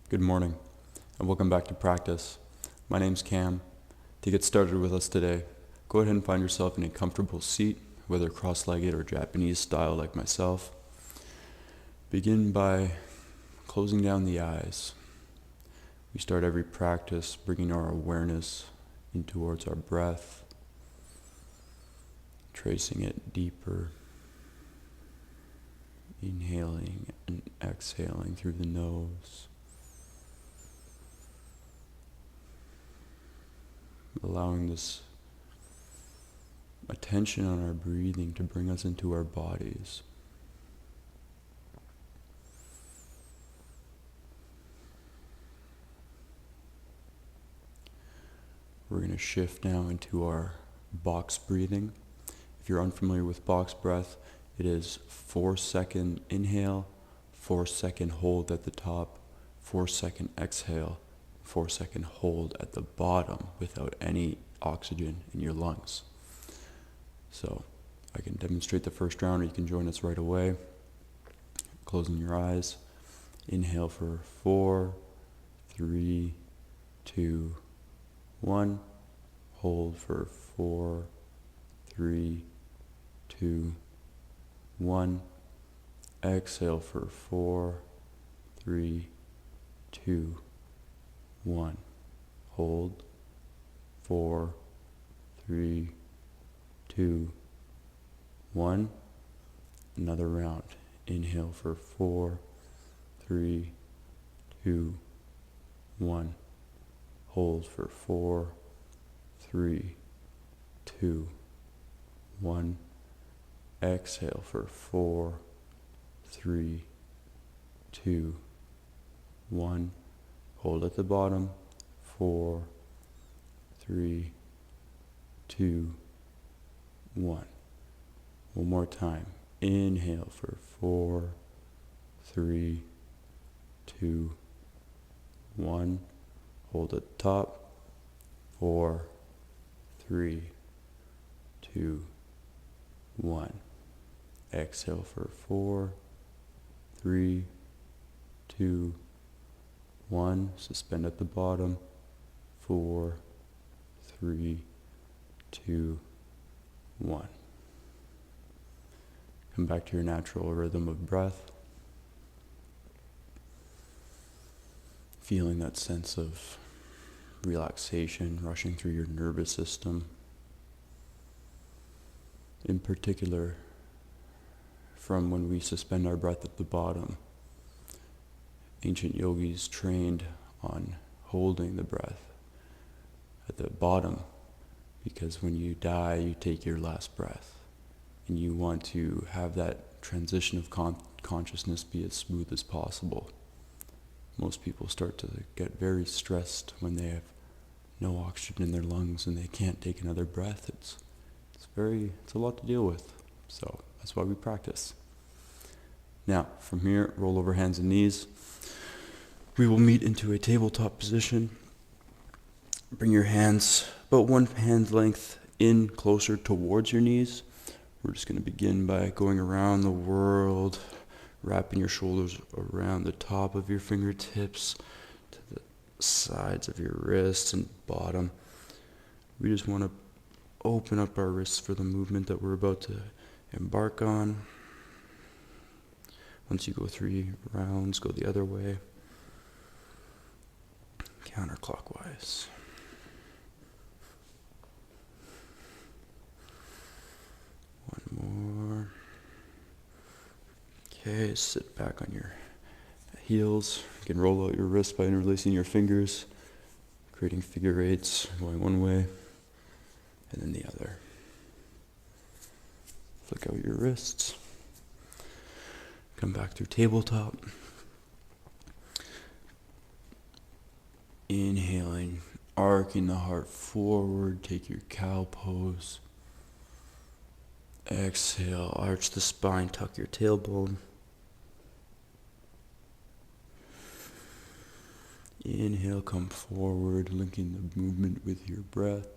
Good morning, and welcome back to practice. My name's Cam. To get started with us today, go ahead and find yourself in a comfortable seat, whether cross-legged or Japanese style like myself. Begin by closing down the eyes. We start every practice bringing our awareness in towards our breath, tracing it deeper, inhaling and exhaling through the nose. Allowing this attention on our breathing to bring us into our bodies. We're going to shift now into our box breathing. If you're unfamiliar with box breath, it is 4-second inhale, 4-second hold at the top, 4-second exhale, 4-second hold at the bottom without any oxygen in your lungs. So I can demonstrate the first round, or you can join us right away. Closing your eyes. Inhale for 4, 3, 2, 1. Hold for 4, 3, 2, 1. Exhale for 4, 3, 2, 1. Hold. 4, 3, 2, 1. Another round. Inhale for 4, 3, 2, 1. Hold for 4, 3, 2, 1. Exhale for 4, 3, 2, 1. Hold at the bottom. 4, 3, 2, 1. One more time. Inhale for 4, 3, 2, 1. Hold at the top. 4, 3, 2, 1. Exhale for 4, 3, 2, 1. Suspend at the bottom. 4, 3, 2, 1. Come back to your natural rhythm of breath. Feeling that sense of relaxation rushing through your nervous system. In particular, from when we suspend our breath at the bottom. Ancient yogis trained on holding the breath at the bottom, because when you die, you take your last breath, and you want to have that transition of consciousness be as smooth as possible. Most people start to get very stressed when they have no oxygen in their lungs and they can't take another breath. It's a lot to deal with. So that's why we practice. Now, from here, roll over hands and knees. We will meet into a tabletop position. Bring your hands about 1 hand length in closer towards your knees. We're just going to begin by going around the world, wrapping your shoulders around the top of your fingertips to the sides of your wrists and bottom. We just want to open up our wrists for the movement that we're about to embark on. Once you go 3 rounds, go the other way. Counterclockwise. One more. Okay, sit back on your heels. You can roll out your wrists by interlacing your fingers, creating figure eights, going one way and then the other. Flick out your wrists. Come back through tabletop. Inhaling, arcing the heart forward, take your cow pose. Exhale, arch the spine, tuck your tailbone. Inhale, come forward, linking the movement with your breath.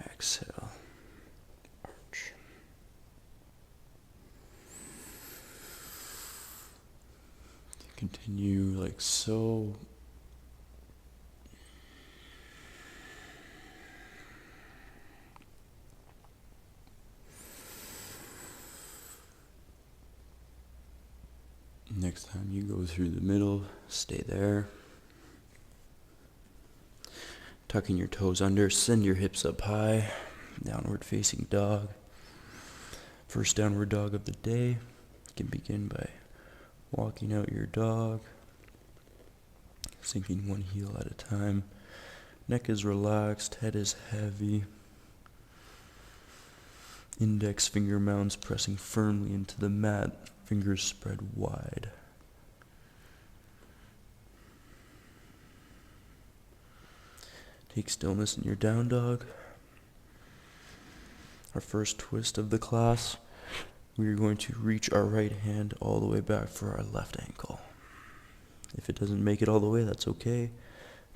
Exhale, arch. Continue like so. Next time you go through the middle, stay there. Tucking your toes under, send your hips up high. Downward facing dog. First downward dog of the day. You can begin by walking out your dog, sinking one heel at a time. Neck is relaxed, head is heavy. Index finger mounds pressing firmly into the mat, fingers spread wide. Take stillness in your down dog. Our first twist of the class, we are going to reach our right hand all the way back for our left ankle. If it doesn't make it all the way, that's okay.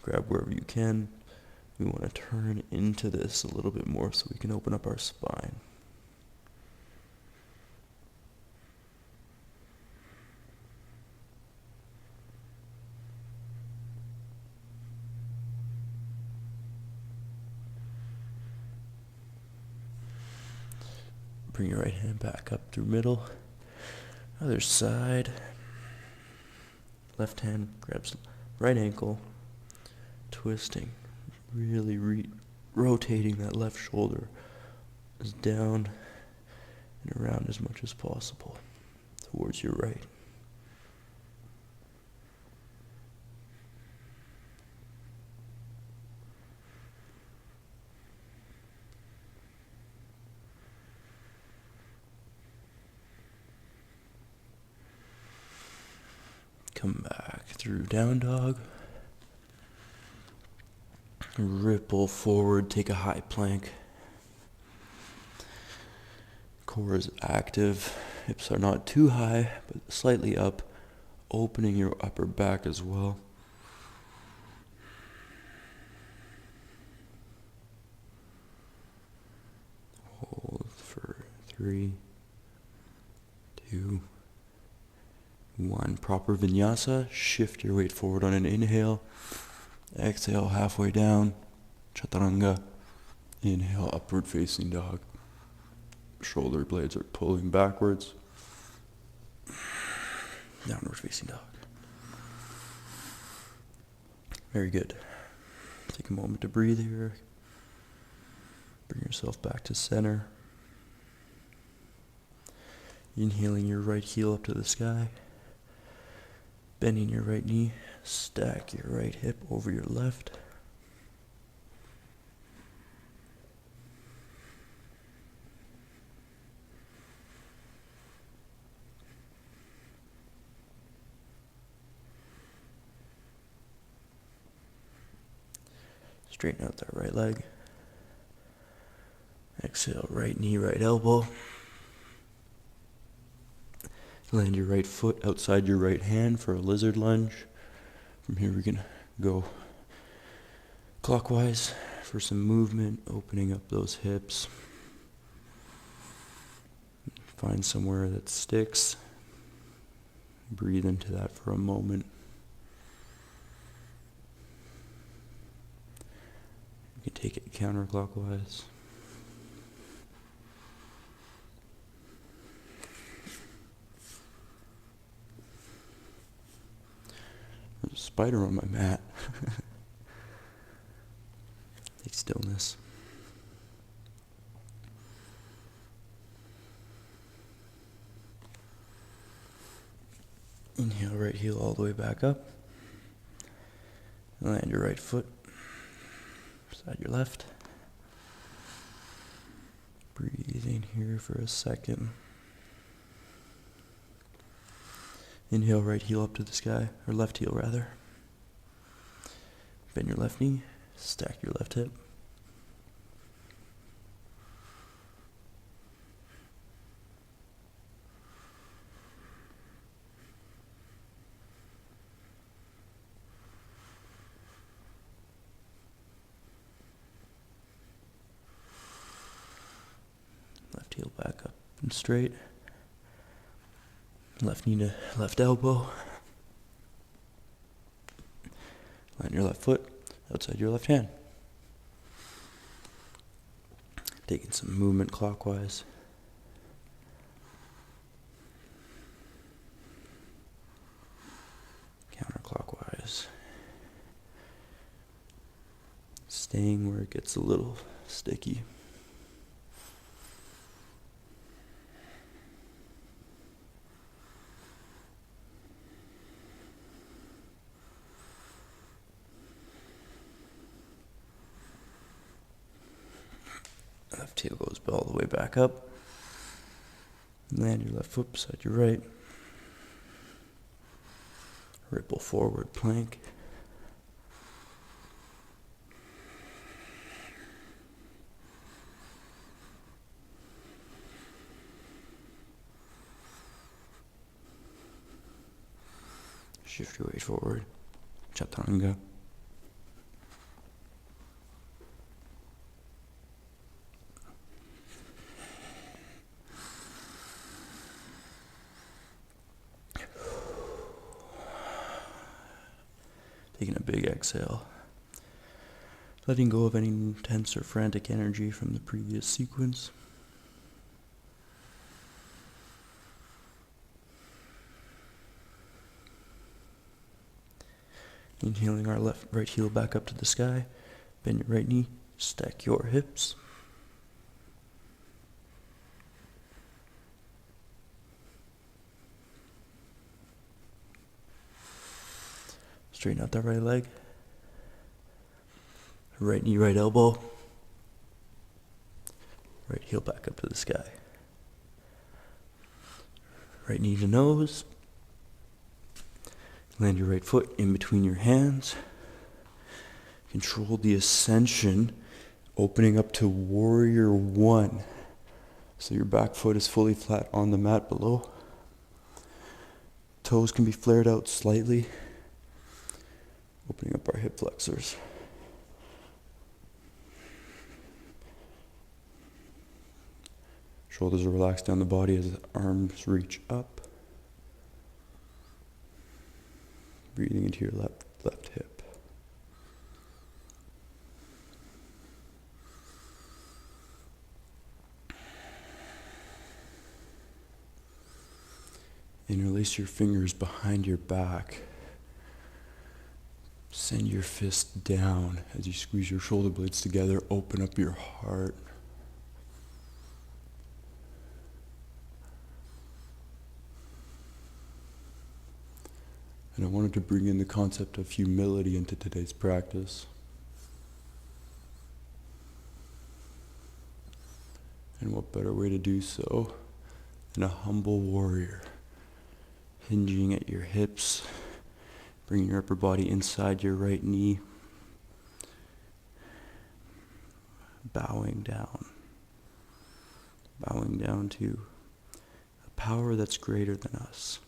Grab wherever you can. We want to turn into this a little bit more so we can open up our spine. Bring your right hand back up through middle. Other side. Left hand grabs right ankle. Twisting. Really rotating that left shoulder as down and around as much as possible towards your right. Come back through down dog. Ripple forward, take a high plank. Core is active. Hips are not too high, but slightly up, opening your upper back as well. Hold for 3, 2, 1. Proper vinyasa. Shift your weight forward on an inhale. Exhale halfway down. Chaturanga. Inhale, upward facing dog. Shoulder blades are pulling backwards. Downward facing dog. Very good. Take a moment to breathe here. Bring yourself back to center. Inhaling your right heel up to the sky. Bending your right knee. Stack your right hip over your left. Straighten out that right leg. Exhale, right knee, right elbow. Land your right foot outside your right hand for a lizard lunge. From here we can go clockwise for some movement, opening up those hips. Find somewhere that sticks. Breathe into that for a moment. You can take it counterclockwise. There's a spider on my mat. Take stillness. Inhale, right heel all the way back up. Land your right foot beside your left. Breathe in here for a second. Inhale, right heel up to the sky, or left heel rather. Bend your left knee, stack your left hip. Left heel back up and straight. Left knee to left elbow. Plant your left foot outside your left hand. Taking some movement clockwise. Counterclockwise. Staying where it gets a little sticky. Left heel goes all the way back up. Land your left foot beside your right. Ripple forward plank. Shift your weight forward. Chaturanga. Taking a big exhale. Letting go of any tense or frantic energy from the previous sequence. Inhaling our right heel back up to the sky. Bend your right knee. Stack your hips. Straighten out that right leg. Right knee, right elbow. Right heel back up to the sky. Right knee to nose. Land your right foot in between your hands. Control the ascension, opening up to warrior one. So your back foot is fully flat on the mat below. Toes can be flared out slightly. Opening up our hip flexors. Shoulders are relaxed down the body as the arms reach up. Breathing into your left hip. Interlace your fingers behind your back. Send your fist down as you squeeze your shoulder blades together. Open up your heart. And I wanted to bring in the concept of humility into today's practice. And what better way to do so than a humble warrior, hinging at your hips, bringing your upper body inside your right knee, bowing down to a power that's greater than us.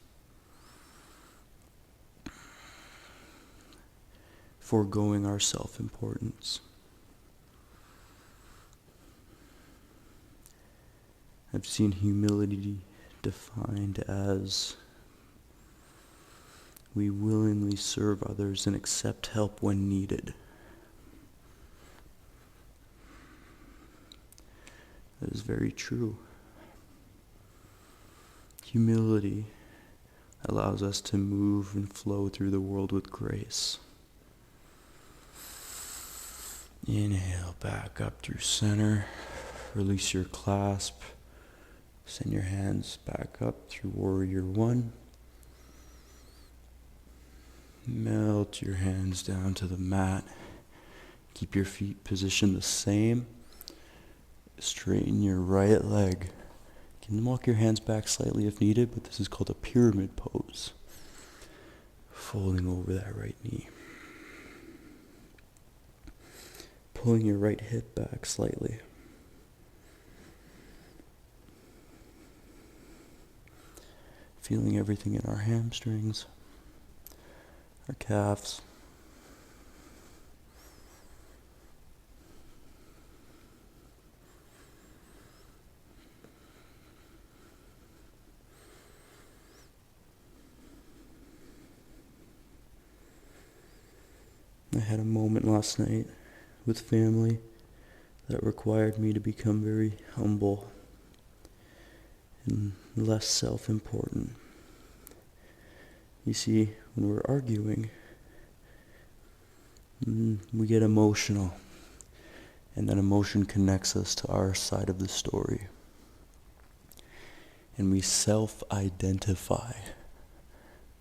Foregoing our self-importance. I've seen humility defined as we willingly serve others and accept help when needed. That is very true. Humility allows us to move and flow through the world with grace. Inhale back up through center. Release your clasp. Send your hands back up through warrior one. Melt your hands down to the mat. Keep your feet positioned the same. Straighten your right leg. You can walk your hands back slightly if needed, but this is called a pyramid pose. Folding over that right knee. Pulling your right hip back slightly. Feeling everything in our hamstrings, our calves. I had a moment last night with family that required me to become very humble and less self-important. You see, when we're arguing, we get emotional, and that emotion connects us to our side of the story. And we self-identify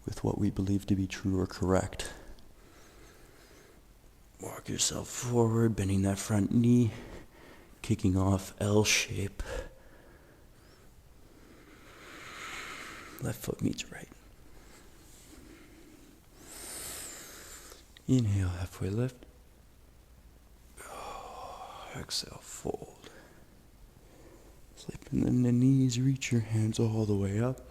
with what we believe to be true or correct. Walk yourself forward, bending that front knee, kicking off L shape. Left foot meets right. Inhale, halfway lift. Exhale, fold. Sleeping the knees, reach your hands all the way up.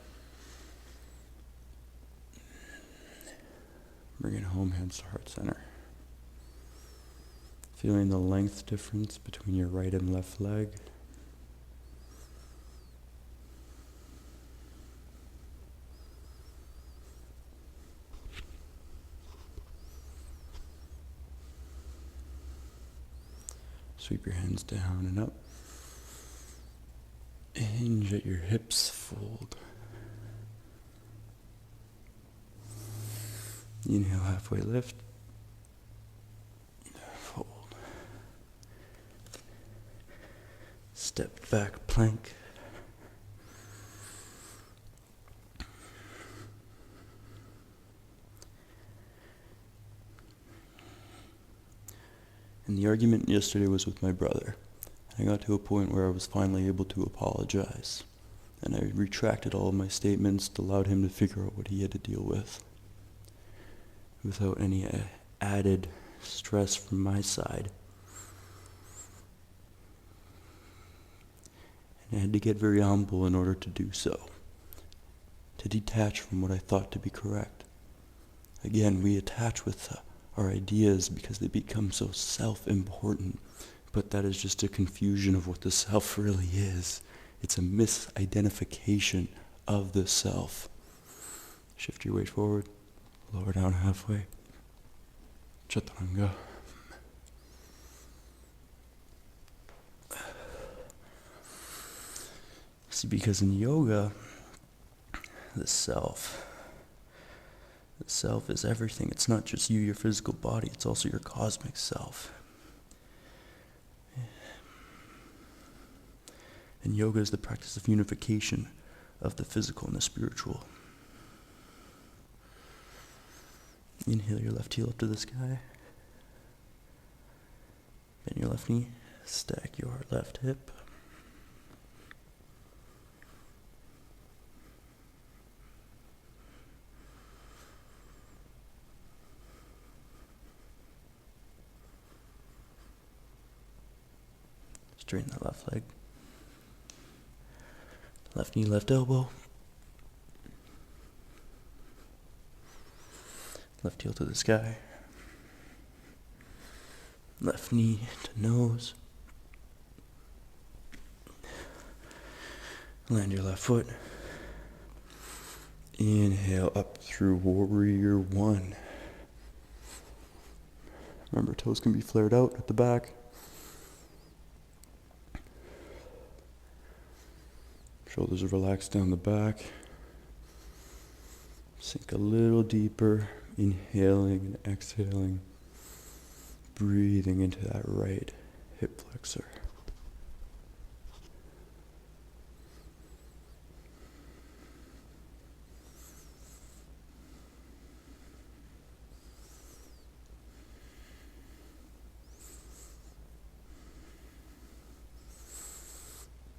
Bring it home, hands to heart center. Feeling the length difference between your right and left leg. Sweep your hands down and up. Hinge at your hips, fold. Inhale, halfway lift. Fold. Step back, plank. And the argument yesterday was with my brother. I got to a point where I was finally able to apologize. And I retracted all of my statements, allowed him to figure out what he had to deal with, without any added stress from my side. And I had to get very humble in order to do so, to detach from what I thought to be correct. Again, we attach with our ideas because they become so self-important, but that is just a confusion of what the self really is. It's a misidentification of the self. Shift your weight forward, lower down halfway. Chaturanga. See, because in yoga, the self is everything. It's not just you, your physical body, it's also your cosmic self. And yoga is the practice of unification of the physical and the spiritual. Inhale your left heel up to the sky. Bend your left knee. Stack your left hip. Straighten that left leg. Left knee, left elbow. Left heel to the sky. Left knee to nose. Land your left foot. Inhale up through warrior one. Remember, toes can be flared out at the back. Shoulders are relaxed down the back. Sink a little deeper, inhaling and exhaling. Breathing into that right hip flexor.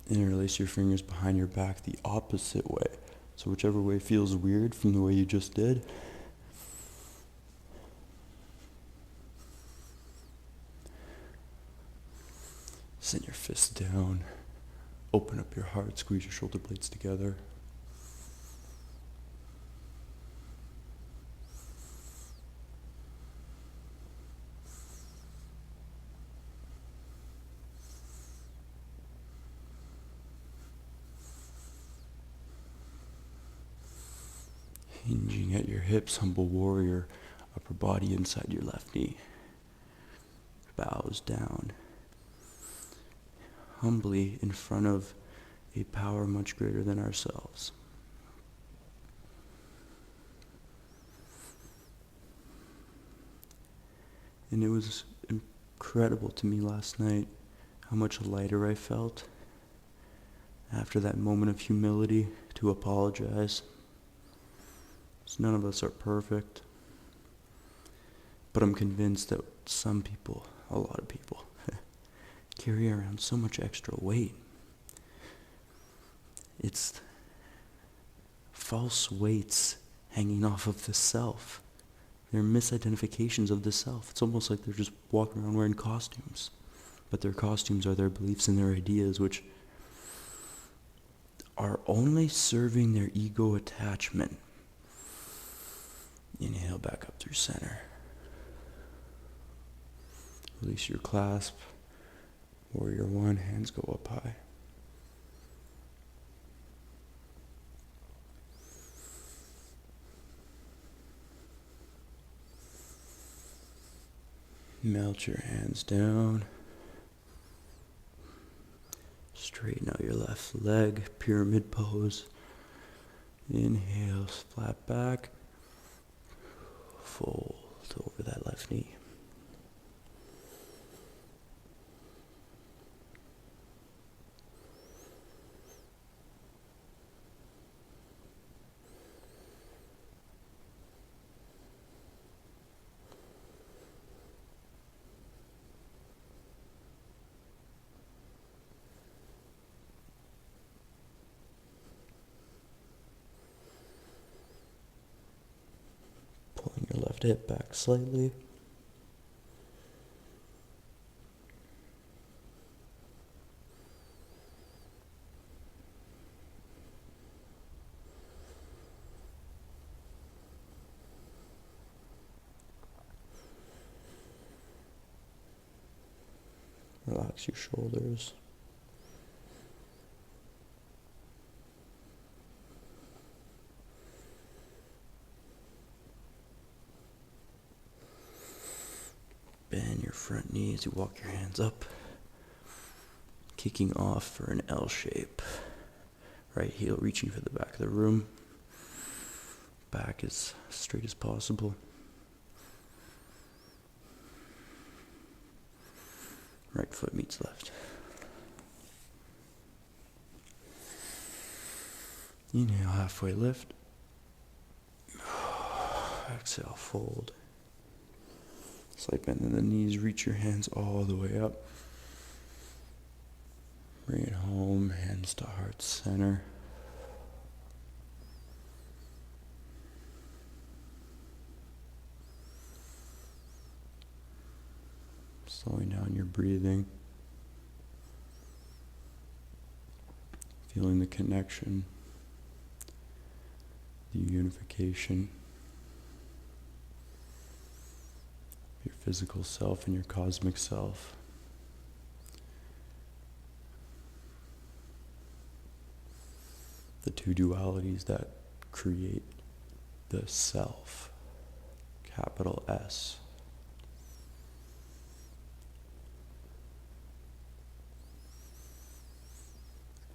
Interlace your fingers behind your back the opposite way. So whichever way feels weird from the way you just did. Send your fists down. Open up your heart. Squeeze your shoulder blades together. Hinging at your hips, humble warrior, upper body inside your left knee. bows down, humbly in front of a power much greater than ourselves. And it was incredible to me last night how much lighter I felt after that moment of humility to apologize. So none of us are perfect, but I'm convinced that some people, a lot of people, carry around so much extra weight. It's false weights hanging off of the self. They're misidentifications of the self. It's almost like they're just walking around wearing costumes. But their costumes are their beliefs and their ideas, which are only serving their ego attachment. Inhale back up through center. Release your clasp. Warrior one, hands go up high. Melt your hands down. Straighten out your left leg, pyramid pose. Inhale, flat back. Fold over that left knee. Pulling your left hip back slightly. Relax your shoulders. Bend your front knee as you walk your hands up, kicking off for an L shape. Right heel reaching for the back of the room. Back as straight as possible. Right foot meets left. Inhale, halfway lift. Exhale, fold. Slight bend in the knees, reach your hands all the way up. Bring it home, hands to heart center. Slowing down your breathing. Feeling the connection, the unification. Your physical self and your cosmic self. The two dualities that create the self, capital S.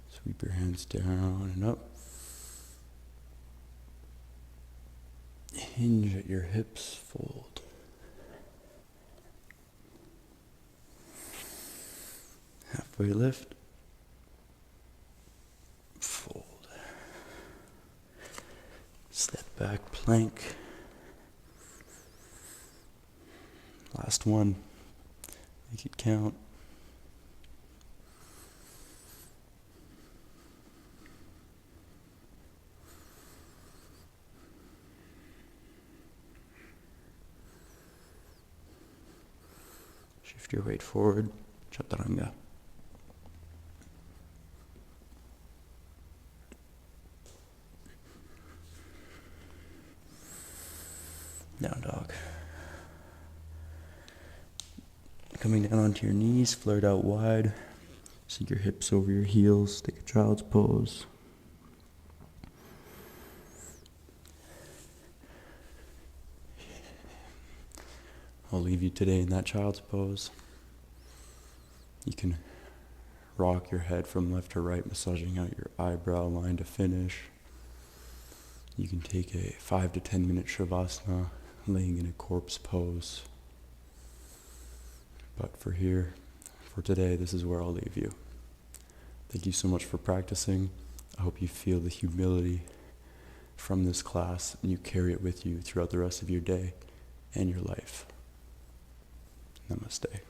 Sweep your hands down and up. Hinge at your hips, fold. Halfway lift, fold. Step back, plank. Last one. Make it count. Shift your weight forward, chaturanga. Down dog. Coming down onto your knees, flared out wide. Sink your hips over your heels, take a child's pose. I'll leave you today in that child's pose. You can rock your head from left to right, massaging out your eyebrow line to finish. You can take a 5 to 10 minute shavasana, laying in a corpse pose. But for today, this is where I'll leave you. Thank you so much for practicing. I hope you feel the humility from this class and you carry it with you throughout the rest of your day and your life. Namaste.